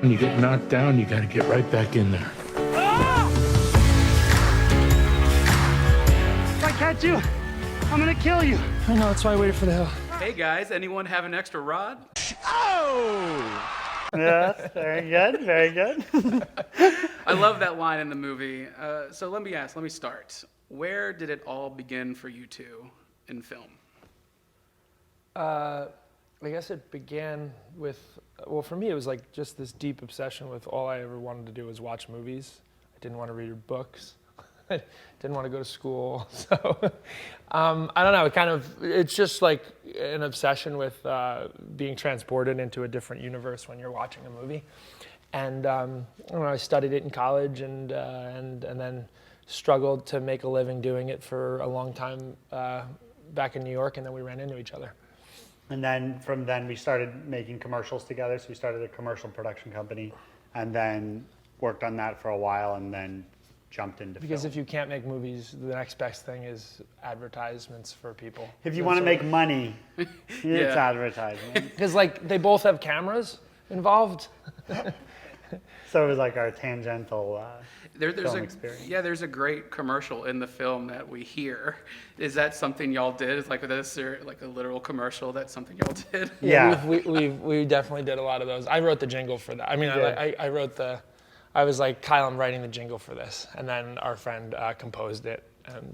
When you get knocked down, you gotta get right back in there. If I catch you, I'm gonna kill you. I know, that's why I waited for the hill. Hey guys, anyone have an extra rod? Yes, very good, very good. I love that line in the movie. So let me start. Where did it all begin for you two in film? I guess it began with, well, for me, it was like just this deep obsession with all I ever wanted to do was watch movies. I didn't want to read books. I didn't want to go to school. So, I don't know, it's just like an obsession with being transported into a different universe when you're watching a movie. And I don't know, I studied it in college and then struggled to make a living doing it for a long time back in New York, and then we ran into each other. And then from then we started making commercials together. So we started a commercial production company and then worked on that for a while and then jumped into Because film. if you can't make movies, the next best thing is advertisements for people. If you want to make money, it's advertising. Because like they both have cameras involved. So it was like our tangential There's film a experience. Yeah, there's a great commercial in the film that we hear. Is that something y'all did? Is like this or like a literal commercial? That's something y'all did? Yeah. We definitely did a lot of those. I wrote the jingle for that. I mean, I wrote I was like, Kyle, I'm writing the jingle for this. And then our friend composed it.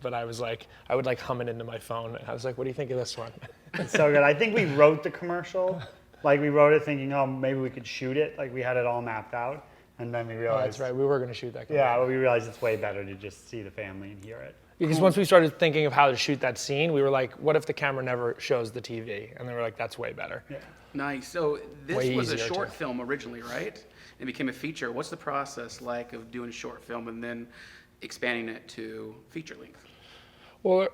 But I was like, I would like hum it into my phone. And I was like, what do you think of this one? It's so good. I think we wrote the commercial. Like we wrote it thinking, oh, maybe we could shoot it. Like we had it all mapped out. And then we Oh, realized. that's right. We were going to shoot that. Yeah, well, we realized it's way better to just see the family and hear it. Because once we started thinking of how to shoot that scene, we were like, what if the camera never shows the TV? And they were like, that's way better. Yeah. Nice. So this Way was a easier, short too. film originally, right? It became a feature. What's the process like of doing a short film and then expanding it to feature length? Well,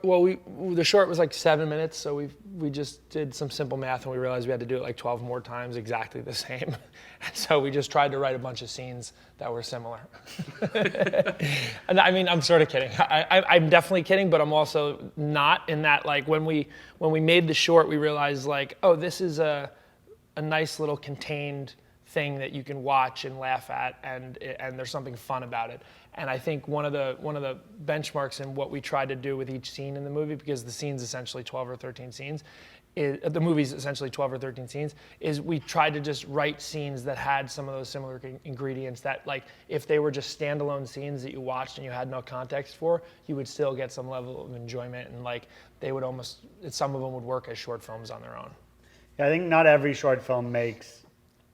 the short was like 7 minutes, so we just did some simple math and we realized we had to do it like 12 more times exactly the same. And so we just tried to write a bunch of scenes that were similar. And I mean, I'm sort of kidding. I'm definitely kidding, but I'm also not, in that like when we made the short, we realized like, oh, this is a nice little contained thing that you can watch and laugh at, and there's something fun about it. And I think one of the benchmarks in what we tried to do with each scene in the movie, because the scene's essentially 12 or 13 scenes, the movie's essentially 12 or 13 scenes, is we tried to just write scenes that had some of those similar ingredients that, like, if they were just standalone scenes that you watched and you had no context for, you would still get some level of enjoyment, and like they would almost, some of them would work as short films on their own. Yeah, I think not every short film makes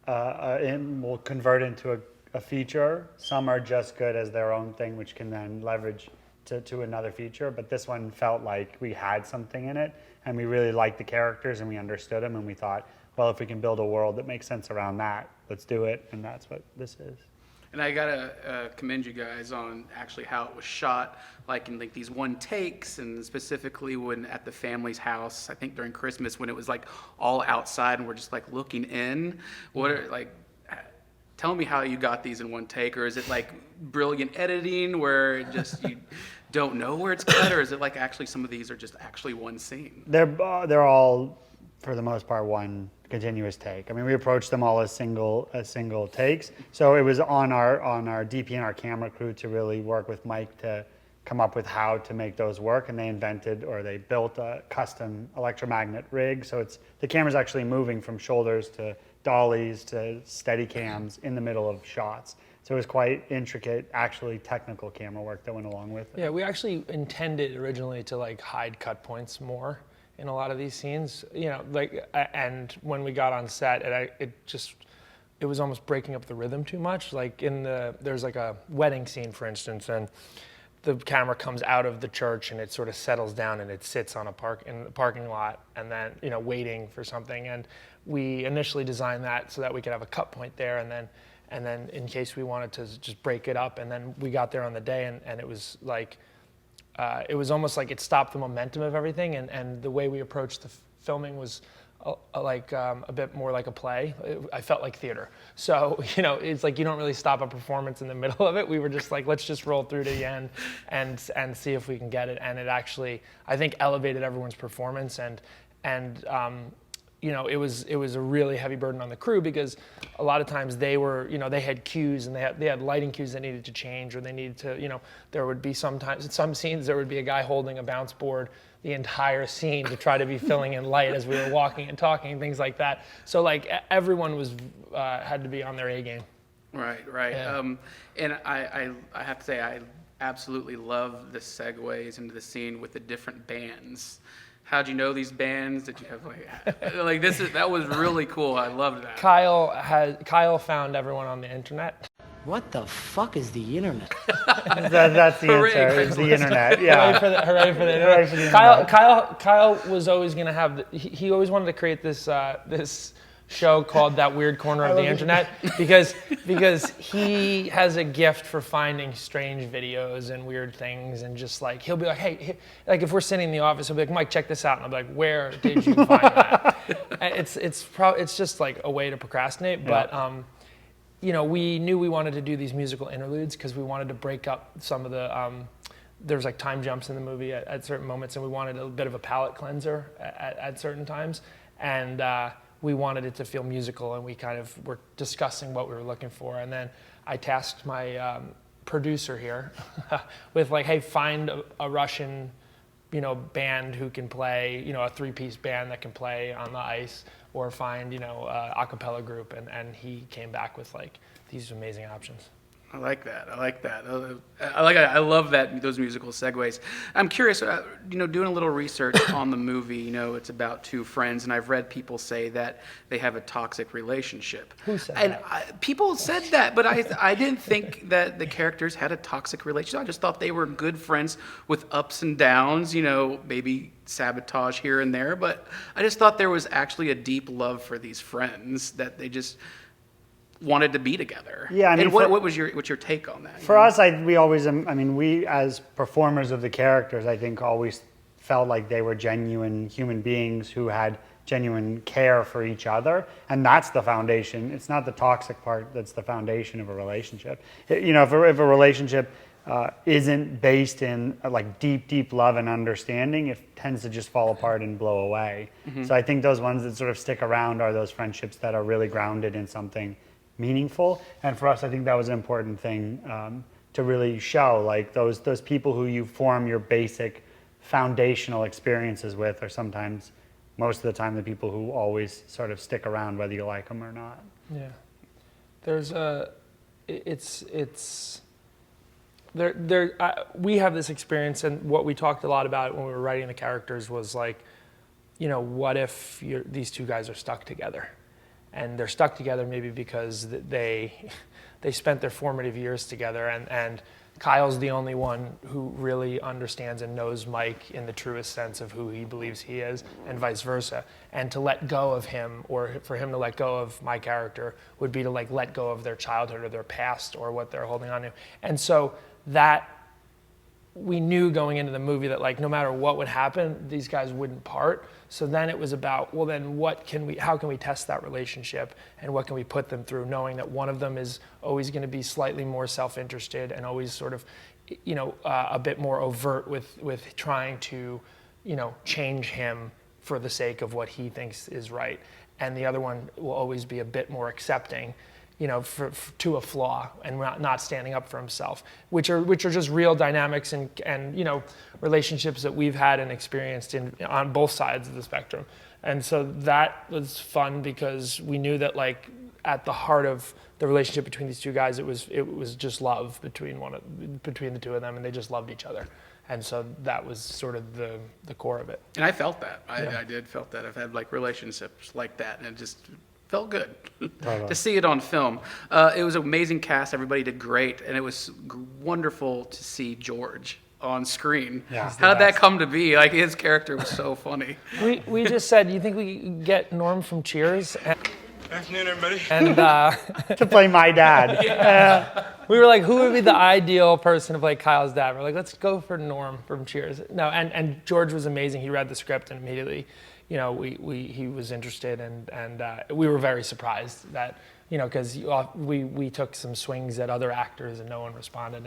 will convert into a feature. Some are just good as their own thing, which can then leverage to another feature. But this one felt like we had something in it, and we really liked the characters, and we understood them, and we thought, well, if we can build a world that makes sense around that, let's do it, and that's what this is. And I gotta commend you guys on actually how it was shot, like in like these one takes, and specifically when at the family's house, I think during Christmas, when it was like all outside and we're just like looking in. What are like? Tell me how you got these in one take, or is it like brilliant editing where just you don't know where it's cut, or is it like actually some of these are just actually one scene? They're all, for the most part, one continuous take. I mean, we approached them all as single takes. So it was on our DP and our camera crew to really work with Mike to come up with how to make those work, and they built a custom electromagnet rig. So the camera's actually moving from shoulders to dollies to steady cams in the middle of shots. So it was quite intricate, actually technical camera work that went along with it. Yeah, we actually intended originally to like hide cut points more in a lot of these scenes, you know, like, and when we got on set, it was almost breaking up the rhythm too much. Like there's like a wedding scene, for instance, and the camera comes out of the church and it sort of settles down and it sits on in the parking lot, and then, you know, waiting for something. And we initially designed that so that we could have a cut point there, and then in case we wanted to just break it up. And then we got there on the day, and it was like, it was almost like it stopped the momentum of everything, and the way we approached the filming was a bit more like a play. I felt like theater. So, you know, it's like you don't really stop a performance in the middle of it. We were just like, let's just roll through to the end and see if we can get it. And it actually, I think, elevated everyone's performance, and it was a really heavy burden on the crew because a lot of times they were, they had cues and they had lighting cues that needed to change, or they needed to, there would be sometimes in some scenes there would be a guy holding a bounce board the entire scene to try to be filling in light as we were walking and talking and things like that. So like everyone was had to be on their A game. Right. Yeah. And I have to say I absolutely love the segues into the scene with the different bands. How'd you know these bands? Did you have like that was really cool. I loved that. Kyle found everyone on the internet. What the fuck is the internet? That's the answer. Is the internet. Yeah. Hooray for the internet. Hooray for the internet. Kyle was always going to have. He always wanted to create this show called That Weird Corner of the Internet because he has a gift for finding strange videos and weird things, and just like he'll be like, hey, like if we're sitting in the office, he'll be like, Mike, check this out, and I'll be like, where did you find that? And it's just like a way to procrastinate, but we knew we wanted to do these musical interludes because we wanted to break up some of the there's like time jumps in the movie at certain moments, and we wanted a bit of a palate cleanser at certain times, and we wanted it to feel musical, and we kind of were discussing what we were looking for. And then I tasked my producer here with like, hey, find a Russian, band who can play, a three-piece band that can play on the ice, or find, a cappella group. And he came back with like these amazing options. I like that. I love those musical segues. I'm curious, doing a little research on the movie, it's about two friends, and I've read people say that they have a toxic relationship. Who said that? People said that, but I didn't think that the characters had a toxic relationship. I just thought they were good friends with ups and downs, maybe sabotage here and there, but I just thought there was actually a deep love for these friends that they just wanted to be together. Yeah, I mean, and what's your take on that? For us, we as performers of the characters, I think always felt like they were genuine human beings who had genuine care for each other, and that's the foundation. It's not the toxic part that's the foundation of a relationship. If a relationship isn't based in like deep love and understanding, it tends to just fall apart and blow away. Mm-hmm. So I think those ones that sort of stick around are those friendships that are really grounded in something meaningful. And for us, I think that was an important thing to really show. Like those people who you form your basic foundational experiences with are sometimes, most of the time, the people who always sort of stick around whether you like them or not. Yeah, there's we have this experience, and what we talked a lot about when we were writing the characters was like, what if these two guys are stuck together? And they're stuck together maybe because they spent their formative years together, and Kyle's the only one who really understands and knows Mike in the truest sense of who he believes he is, and vice versa. And to let go of him, or for him to let go of my character, would be to like let go of their childhood or their past or what they're holding on to. And so that we knew going into the movie that like no matter what would happen, these guys wouldn't part. So then it was about, well, then how can we test that relationship, and what can we put them through, knowing that one of them is always going to be slightly more self-interested and always sort of, a bit more overt with trying to, change him for the sake of what he thinks is right. And the other one will always be a bit more accepting, to a flaw, and not standing up for himself, which are just real dynamics and relationships that we've had and experienced on both sides of the spectrum. And so that was fun because we knew that like at the heart of the relationship between these two guys, it was just love between the two of them, and they just loved each other. And so that was sort of the core of it. And I felt that. I did felt that. I've had like relationships like that, and it just felt good to see it on film. It was an amazing cast. Everybody did great, and it was wonderful to see George on screen. Yeah. How did that come to be? Like his character was so funny. We just said, you think we could get Norm from Cheers? Afternoon, everybody. And To play my dad. we were like, who would be the ideal person to play Kyle's dad? We're like, let's go for Norm from Cheers. No, and George was amazing. He read the script and immediately, he was interested, and we were very surprised that, because we took some swings at other actors and no one responded,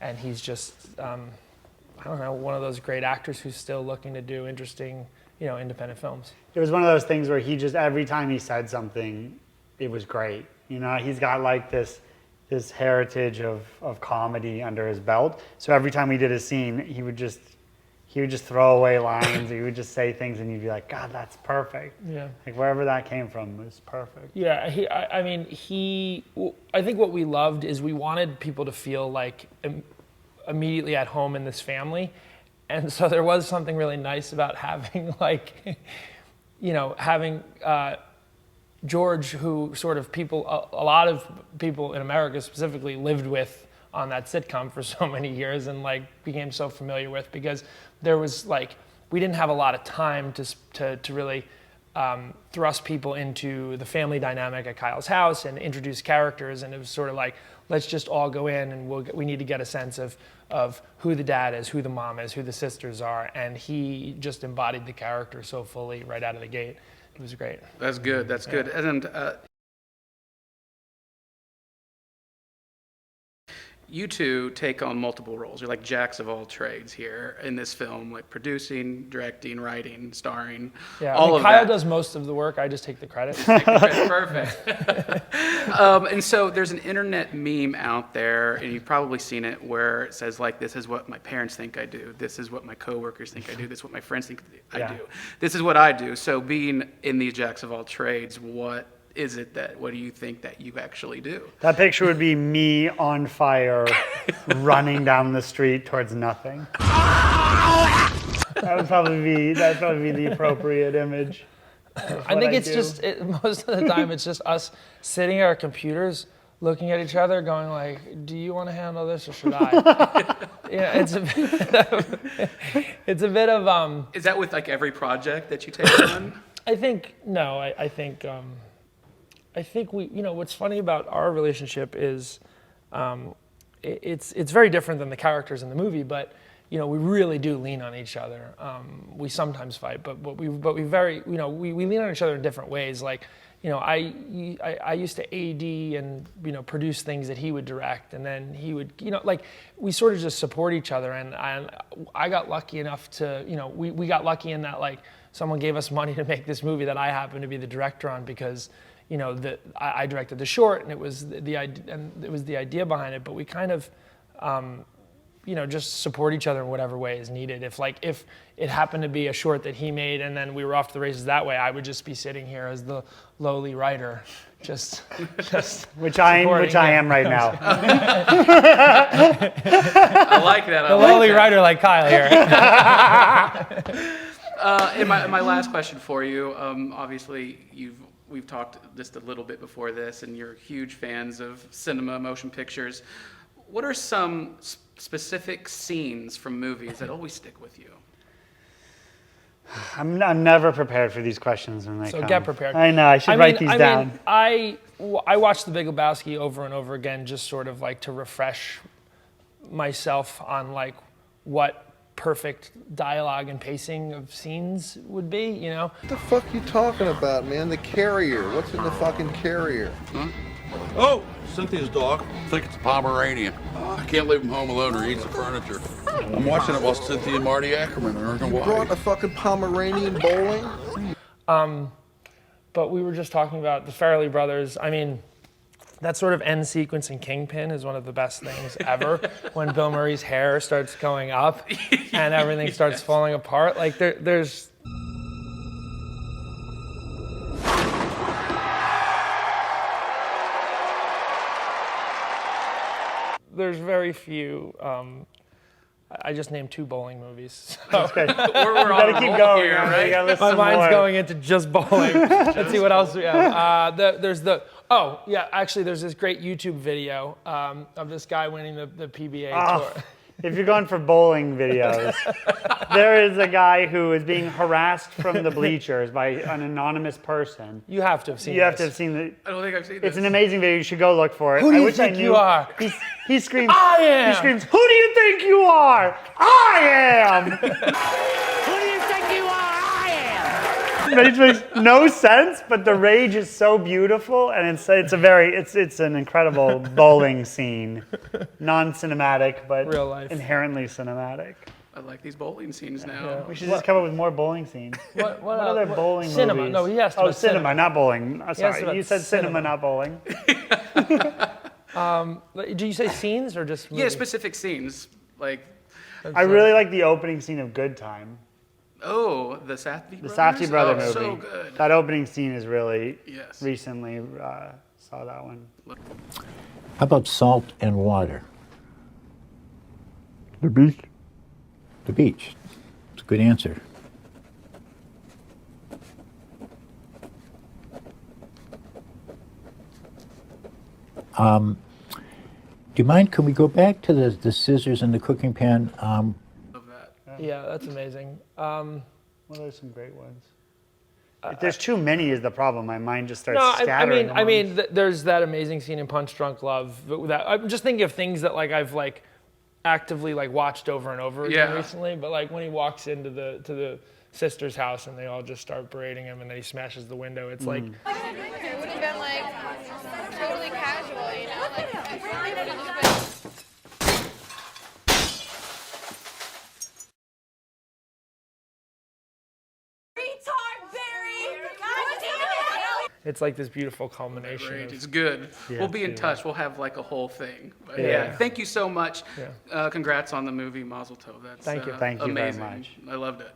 and he's just, one of those great actors who's still looking to do interesting, independent films. It was one of those things where he just, every time he said something, it was great. He's got like this heritage of comedy under his belt. So every time we did a scene, he would just throw away lines. He would just say things, and you'd be like, God, that's perfect. Yeah. Like wherever that came from was perfect. Yeah. I think what we loved is we wanted people to feel like immediately at home in this family. And so there was something really nice about having having George, who sort of a lot of people in America specifically lived with on that sitcom for so many years and became so familiar with, because there was we didn't have a lot of time to really thrust people into the family dynamic at Kyle's house and introduce characters, and it was sort of let's just all go in and we need to get a sense of who the dad is, who the mom is, who the sisters are, and he just embodied the character so fully right out of the gate. It was great. That's good. That's good. And you two take on multiple roles. You're like jacks of all trades here in this film, like producing, directing, writing, starring. Yeah, all of Kyle that. does most of the work. I just take the credit. Perfect. And so there's an internet meme out there, and you've probably seen it, where it says this is what my parents think I do. This is what my coworkers think I do. This is what my friends think I do. This is what I do. So being in these jacks of all trades, what do you think that you actually do? That picture would be me on fire, running down the street towards nothing. That'd probably be the appropriate image. I think it's most of the time it's just us sitting at our computers, looking at each other, going "Do you want to handle this or should I?" It's a bit of. Is that with every project that you take on? I think no. I think we, what's funny about our relationship is it's very different than the characters in the movie, but we really do lean on each other. We sometimes fight, but we very, we lean on each other in different ways. I used to AD and produce things that he would direct, and then he would, we sort of just support each other. And I got lucky enough to, we got lucky in that someone gave us money to make this movie that I happened to be the director on, because I directed the short, and it was the idea behind it. But we kind of, just support each other in whatever way is needed. If it happened to be a short that he made, and then we were off to the races that way, I would just be sitting here as the lowly writer, just which I am right now. I like that. The lowly writer like Kyle here. And my last question for you. Obviously, we've talked just a little bit before this, and you're huge fans of cinema, motion pictures. What are some specific scenes from movies that always stick with you? I'm never prepared for these questions when they come. So get prepared. I know, I should write these down. I watched The Big Lebowski over and over again, just sort of to refresh myself on what perfect dialogue and pacing of scenes would be, What the fuck you talking about, man? The carrier. What's in the fucking carrier? Huh? Oh, Cynthia's dog. I think it's a Pomeranian. I can't leave him home alone or he eats the furniture. I'm watching it while Cynthia and Marty Ackerman are in You Hawaii. brought a fucking Pomeranian bowling? But we were just talking about the Farrelly brothers. That sort of end sequence in Kingpin is one of the best things ever. When Bill Murray's hair starts going up and everything starts falling apart. There's very few. I just named 2 bowling movies. So. We're You on gotta a keep roll going. here, You right? gotta listen My mind's more. going into just bowling. Let's see what else we have. There's this great YouTube video of this guy winning the PBA tour. If you're going for bowling videos, there is a guy who is being harassed from the bleachers by an anonymous person. You have to have seen You have this. to have seen it. I don't think I've seen this. It's an amazing video. You should go look for it. Who do you wish I think knew. you are? He screams, I am. He screams, who do you think you are? I am. Who do you think you are? I am! It makes no sense, but the rage is so beautiful, and it's an incredible bowling scene, non-cinematic, but Real life. inherently cinematic. I like these bowling scenes now. We should just come up with more bowling scenes. What other bowling cinema? movies? No, he asked Oh, about cinema, not bowling. asked Sorry, about you said cinema, not bowling. Do you say scenes or just Yeah, movie? specific scenes. Like, I really like the opening scene of Good Time. oh, the Safdie The brothers? Safdie brother Oh, movie. so good. That opening scene is really Yes. recently saw that one. How about salt and water? The beach. The beach. It's a good answer. Do you mind, can we go back to the scissors and the cooking pan? Love that. Yeah, that's amazing. Well, there's some great ones. If there's too many is the problem. My mind just starts No, scattering. I mean, there's that amazing scene in Punch Drunk Love. But that, I'm just thinking of things that like I've like actively like watched over and over again Yeah. recently. But like when he walks into the sister's house and they all just start berating him and then he smashes the window. It's like It would have been like totally casual, you know? Like, it would have just been. it's like this beautiful culmination. Great. Of, It's good. Yeah, We'll be in it's touch. We'll have like a whole thing. But Yeah. yeah. Thank you so much. Yeah. Congrats on the movie Mazel Tov. That's Thank you. Thank you very amazing. much. I loved it.